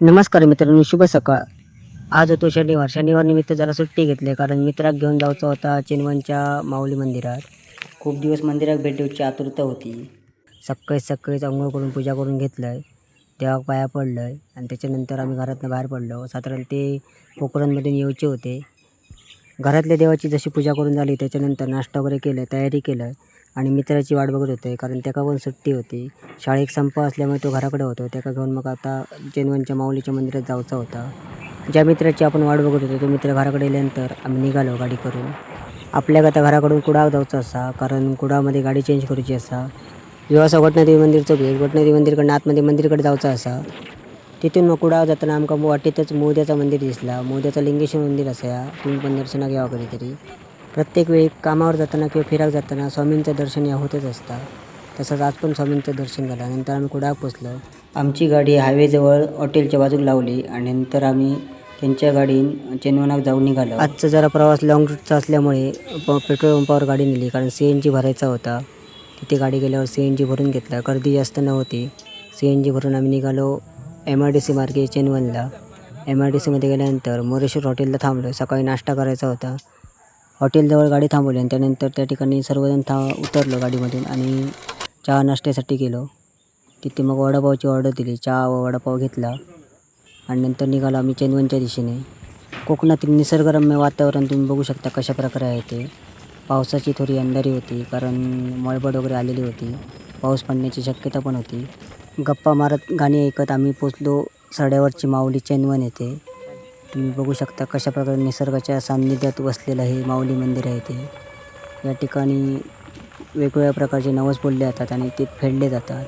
नमस्कार मित्रांनो, शुभ सकाळ. आज होतो शनिवार. शनिवार निमित्त जरा सुट्टी घेतली कारण मित्राक घेऊन जायचं होता चिनवनच्या माऊली मंदिरात. खूप दिवस मंदिरात भेट देऊची आतुरता होती. सकाळीच अंघोळ करून पूजा करून घेतलंय, देवाक पाया पडलंय आणि त्याच्यानंतर आम्ही घरातनं बाहेर पडलो. साधारण ते पोखरणमधून येऊचे होते. घरातल्या देवाची जशी पूजा करून झाली त्याच्यानंतर नाश्ता वगैरे केलं, तयारी केलं आणि मित्राची वाट बघत होते कारण त्याका पण सुट्टी होती. शाळेक संप असल्यामुळे तो घराकडे होतो. त्याका घेऊन मग आता चिनवनच्या माऊलीच्या मंदिरात जायचा होता. ज्या मित्राची आपण वाट बघत होतो तो मित्र घराकडे गेल्यानंतर आम्ही निघालो गाडी करून. आपल्याक आता घराकडून कुडाळ जायचं असा कारण कुडाळमध्ये गाडी चेंज करूची असा. ह्यो असा घोटनादेवी मंदिरचं गेट, घोटनादेवी मंदिरकडनं आतमध्ये मंदिरकडे जायचं असा. तिथून मग कुडाळ जाताना आमका वाटेतच मोद्याचं मंदिर दिसला. मोद्याचं लिंगेश्वर मंदिर असा, तुम्ही पण दर्शना घ्यावा कधीतरी. प्रत्येक वेळी कामावर जाताना किंवा फिराक जाताना स्वामींचं दर्शन या होतच असतं. तसंच आज पण स्वामींचं दर्शन झालं. नंतर आम्ही कुडाळ पोचलो. आमची गाडी हायवेजवळ हॉटेलच्या बाजूला लावली आणि नंतर आम्ही त्यांच्या गाडीन चिनवनाक जाऊन निघालो. आजचा जरा प्रवास लॉंग रूटचा असल्यामुळे पेट्रोल पंपावर गाडी नेली कारण CNG भरायचा होता. तिथे गाडी गेल्यावर CNG भरून घेतला. गर्दी जास्त नव्हती. CNG भरून आम्ही निघालो MIDC मार्गे चिनवनला. MIDCमध्ये गेल्यानंतर मोरेश्वर हॉटेलला थांबलो. सकाळी नाश्ता करायचा होता. हॉटेलजवळ गाडी थांबवली आणि त्यानंतर त्या ठिकाणी सर्वजण उतरलो गाडीमधून आणि चहा नाश्त्यासाठी गेलो. तिथे मग वडापावची ऑर्डर दिली. चहा व वडापाव घेतला आणि नंतर निघालो आम्ही चिनवनच्या दिशेने. कोकणातील निसर्गरम्य वातावरण तुम्ही बघू शकता कशा प्रकारे आहे ते. पावसाची थोडी अंधारी होती कारण मळबड वगैरे आलेली होती. पाऊस पडण्याची शक्यता पण होती. गप्पा मारत गाणी ऐकत आम्ही पोचलो सड्यावरची माऊली चिनवन येथे. तुम्ही बघू शकता कशा प्रकारे निसर्गाच्या सान्निध्यात वसलेलं हे माऊली मंदिर आहे ते. या ठिकाणी वेगवेगळ्या प्रकारचे नवस बोलले जातात आणि ते फेडले जातात.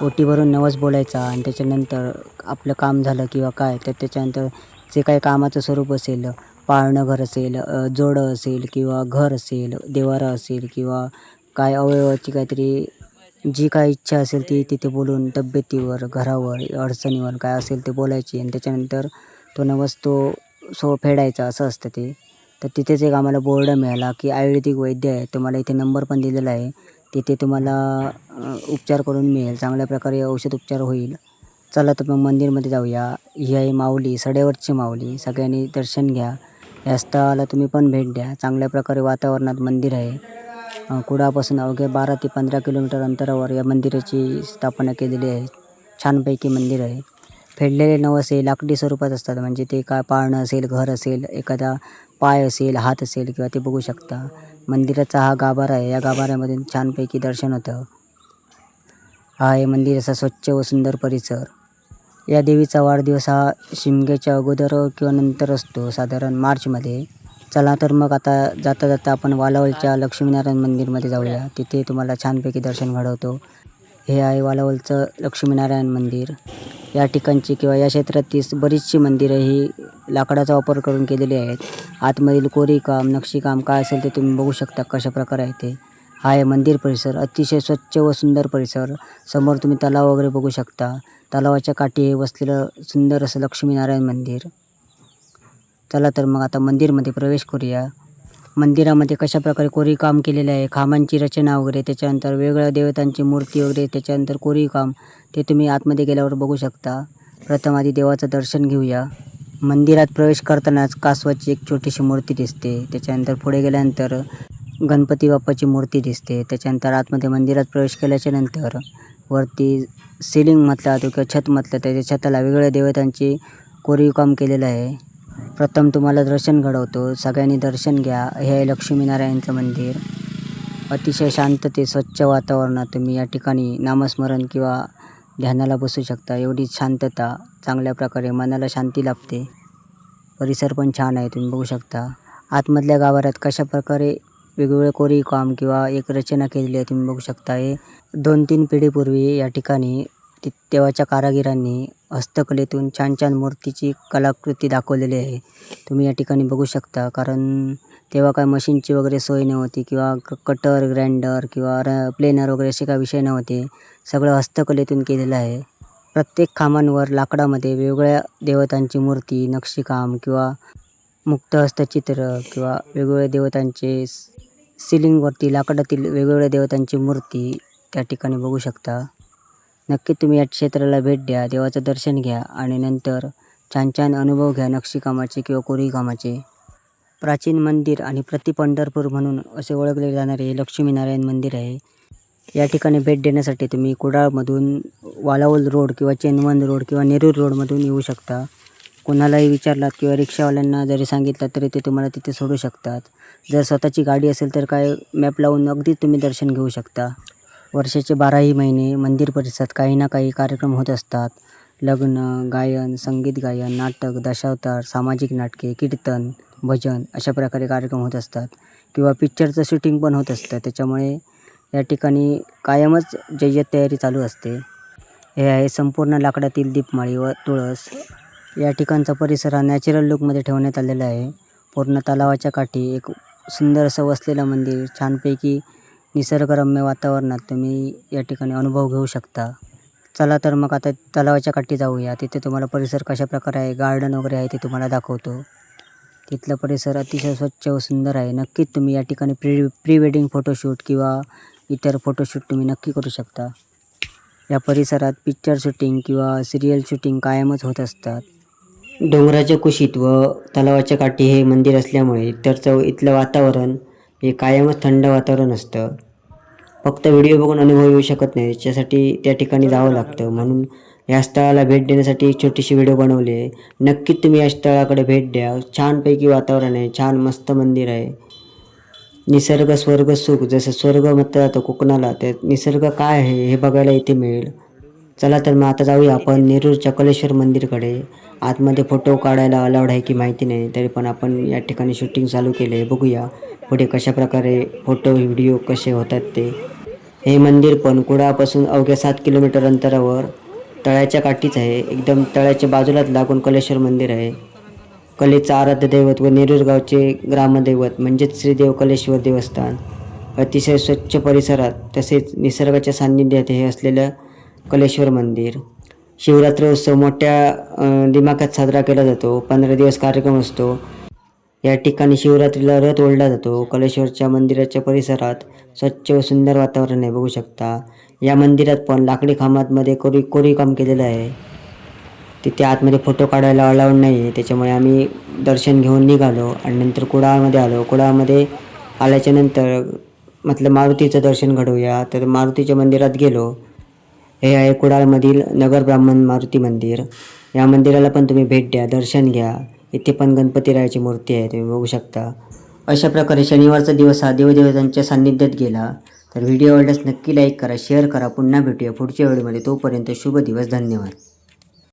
ओटी भरून नवस बोलायचा आणि त्याच्यानंतर आपलं काम झालं किंवा काय तर त्याच्यानंतर जे काही कामाचं स्वरूप असेल, पाळणं घर असेल, जोडं असेल किंवा घर असेल, देवारा असेल किंवा काय अवयवाची काहीतरी जी काय इच्छा असेल ती तिथे बोलून तब्येतीवर, घरावर, अडचणीवर काय असेल ते बोलायची आणि त्याच्यानंतर तो नवस फेडायचा असं असतं ते. तर तिथेच एक आम्हाला बोर्ड मिळाला की आयुर्वेदिक वैद्य आहे. तुम्हाला इथे नंबर पण दिलेला आहे. तिथे तुम्हाला उपचार करून मिळेल. चांगल्या प्रकारे औषध उपचार होईल. चला तर मग मंदिरमध्ये जाऊया. ही आहे माऊली, सड्यावरची माऊली. सगळ्यांनी दर्शन घ्या. या स्थळाला तुम्ही पण भेट द्या. चांगल्या प्रकारे वातावरणात मंदिर आहे. कुडाळपासून अवघ्या 12 ते 15 किलोमीटर अंतरावर या मंदिराची स्थापना केलेली आहे. छानपैकी मंदिर आहे. फेडलेले नवस हे लाकडी स्वरूपात असतात. म्हणजे ते काय पाळणं असेल, घर असेल, एखादा पाय असेल, हात असेल किंवा ते बघू शकता. मंदिराचा हा गाभारा आहे. या गाभाऱ्यामधून छानपैकी दर्शन होतं. हा आहे मंदिर असा स्वच्छ व सुंदर परिसर. या देवीचा वाढदिवस हा शिमग्याच्या अगोदर किंवा नंतर असतो, साधारण मार्चमध्ये. चला तर मग आता जाता जाता आपण वालावलच्या लक्ष्मीनारायण मंदिरमध्ये जाऊया. तिथे तुम्हाला छानपैकी दर्शन घडवतो. हे आहे वालावलचं लक्ष्मीनारायण मंदिर. या ठिकाणची किंवा या क्षेत्रातील बरीचशी मंदिरं ही लाकडाचा वापर करून केलेली आहेत. आतमधील कोरीवकाम, नक्षीकाम काय असेल ते तुम्ही बघू शकता कशा प्रकारे आहे ते. हा आहे मंदिर परिसर. अतिशय स्वच्छ व सुंदर परिसर. समोर तुम्ही तलाव वगैरे बघू शकता. तलावाच्या काठी हे वसलेलं सुंदर असं लक्ष्मीनारायण मंदिर. चला तर मग आता मंदिरमध्ये प्रवेश करूया. मंदिरामध्ये कशा प्रकारे कोरीवकाम केलेलं आहे, खांबांची रचना वगैरे, त्याच्यानंतर वेगवेगळ्या देवतांची मूर्ती वगैरे, त्याच्यानंतर कोरीवकाम ते तुम्ही आतमध्ये गेल्यावर बघू शकता. प्रथम आधी देवाचं दर्शन घेऊया. मंदिरात प्रवेश करतानाच कासवाची एक छोटीशी मूर्ती दिसते. त्याच्यानंतर पुढे गेल्यानंतर गणपती बाप्पाची मूर्ती दिसते. त्याच्यानंतर आतमध्ये मंदिरात प्रवेश केल्याच्या नंतर वरती सिलिंग म्हटलं किंवा छत म्हटलं तर त्या छताला वेगवेगळ्या देवतांची कोरीवकाम केलेलं आहे. प्रथम तुम्हाला दर्शन घडवतो. सगळ्यांनी दर्शन घ्या. हे आहे लक्ष्मीनारायणचं मंदिर. अतिशय शांतते स्वच्छ वातावरणात तुम्ही या ठिकाणी नामस्मरण किंवा ध्यानाला बसू शकता. एवढी शांतता, चांगल्या प्रकारे मनाला शांती लाभते. परिसर पण छान आहे, तुम्ही बघू शकता. आतमधल्या गाभाऱ्यात कशा प्रकारे वेगवेगळे कोरीवकाम किंवा एक रचना केलेली आहे तुम्ही बघू शकता. हे 2-3 पिढीपूर्वी या ठिकाणी तेव्हाच्या कारागिरांनी हस्तकलेतून छान छान मूर्तीची कलाकृती दाखवलेली आहे. तुम्ही या ठिकाणी बघू शकता. कारण तेव्हा काय मशीनची वगैरे सोय नव्हती किंवा कटर, ग्राइंडर किंवा प्लेनर वगैरे असे काही विषय नव्हते. सगळं हस्तकलेतून केलेलं आहे. प्रत्येक खांबांवर लाकडामध्ये वेगवेगळ्या देवतांची मूर्ती, नक्षीकाम किंवा मुक्तहस्तचित्र किंवा वेगवेगळ्या देवतांचे सिलिंगवरती लाकडातील वेगवेगळ्या देवतांची मूर्ती त्या ठिकाणी बघू शकता. नक्की तुम्ही या क्षेत्राला भेट द्या, देवाचं दर्शन घ्या आणि नंतर छान छान अनुभव घ्या नक्षीकामाचे किंवा कोरीवकामाचे. प्राचीन मंदिर आणि प्रति पंढरपूर म्हणून असे ओळखले जाणारे हे लक्ष्मीनारायण मंदिर आहे. या ठिकाणी भेट देण्यासाठी तुम्ही कुडाळमधून वालावल रोड किंवा चेनवन रोड किंवा नेरूर रोडमधून येऊ शकता. कोणालाही विचारलात किंवा रिक्षावाल्यांना जरी सांगितलं तरी ते तुम्हाला तिथे सोडू शकतात. जर स्वतःची गाडी असेल तर काय मॅप लावून अगदी तुम्ही दर्शन घेऊ शकता. वर्षाचे 12ही महिने मंदिर परिसरात काही ना काही कार्यक्रम होत असतात. लग्न, गायन, संगीत गायन, नाटक, दशावतार, सामाजिक नाटके, कीर्तन, भजन अशा प्रकारे कार्यक्रम होत असतात किंवा पिक्चरचं शूटिंग पण होत असतं. त्याच्यामुळे या ठिकाणी कायमच जय्यत तयारी चालू असते. हे आहे संपूर्ण लाकडातील दीपमाळी व तुळस. या ठिकाणचा परिसर हा नॅचरल लुकमध्ये ठेवण्यात आलेला आहे. पूर्ण तलावाच्या काठी एक सुंदर असं वसलेलं मंदिर, छानपैकी निसर्गरम्य वातावरणात तुम्ही या ठिकाणी अनुभव घेऊ शकता. चला तर मग आता तलावाच्या काठी जाऊया. तिथे तुम्हाला परिसर कशा प्रकारे आहे, गार्डन वगैरे आहे ते तुम्हाला दाखवतो. तिथला परिसर अतिशय स्वच्छ व सुंदर आहे. नक्कीच तुम्ही या ठिकाणी प्री वेडिंग फोटोशूट किंवा इतर फोटोशूट तुम्ही नक्की करू शकता. या परिसरात पिक्चर शूटिंग किंवा सिरियल शूटिंग कायमच होत असतात. डोंगराच्या कुशीत व तलावाच्या काठी हे मंदिर असल्यामुळे इथलं वातावरण हे कायमच थंड वातावरण असतं. फक्त व्हिडिओ बघून अनुभव येऊ शकत नाही, त्याच्यासाठी त्या ठिकाणी जावं लागतं. म्हणून या स्थळाला भेट देण्यासाठी एक छोटीशी व्हिडिओ बनवली आहे. नक्कीच तुम्ही या स्थळाकडे भेट द्या. छानपैकी वातावरण आहे, छान मस्त मंदिर आहे. निसर्ग स्वर्ग सुख, जसं स्वर्ग म्हटलं जातं कोकणाला, ते निसर्ग काय आहे हे बघायला इथे मिळेल. चला तर मग आता जाऊया आपण नेरूरच्या कलेश्वर मंदिरकडे. आतमध्ये फोटो काढायला अलाउड आहे की माहिती नाही, तरी पण आपण या ठिकाणी शूटिंग चालू केले. बघूया पुढे कशा प्रकारे फोटो व्हिडिओ कसे होतात ते. हे मंदिर पण कुडाळपासून अवघ्या 7 किलोमीटर अंतरावर तळ्याच्या काठीच आहे. एकदम तळ्याच्या बाजूलाच लागून कलेश्वर मंदिर आहे. कलेचं आराध्य दैवत व नेरूर गावचे ग्रामदैवत म्हणजेच श्रीदेव कलेश्वर देवस्थान. अतिशय स्वच्छ परिसरात तसेच निसर्गाच्या सान्निध्यात हे असलेलं कलेश्वर मंदिर. शिवरात्र उत्सव मोठ्या दिमाखात साजरा केला जातो. 15 दिवस कार्यक्रम असतो. या ठिकाणी शिवरात्रीला रथ ओढला जातो. कलेश्वरच्या मंदिराच्या परिसरात स्वच्छ व सुंदर वातावरण आहे, बघू शकता. या मंदिरात पण लाकडी खांबांमध्ये कोरीवकाम केलेलं आहे. तिथे आतमध्ये फोटो काढायला अलाउड नाही आहे, त्याच्यामुळे आम्ही दर्शन घेऊन निघालो आणि नंतर कुडाळमध्ये आलो. कुडाळमध्ये आल्याच्यानंतर म्हटलं मारुतीचं दर्शन घडवूया, तर मारुतीच्या मंदिरात गेलो. हे आहे कुडाळमधील नगर ब्राह्मण मारुती मंदिर. या मंदिराला पण तुम्ही भेट द्या, दर्शन घ्या. इथे पण गणपतीरायाची मूर्ती आहे, तुम्ही बघू शकता. अशा प्रकारे शनिवारचा दिवस हा देवदेवतांच्या सान्निध्यात गेला. तर व्हिडिओ आवडल्यास नक्की लाईक करा, शेअर करा. पुन्हा भेटूया पुढच्या व्हिडिओमध्ये. तोपर्यंत शुभ दिवस. धन्यवाद.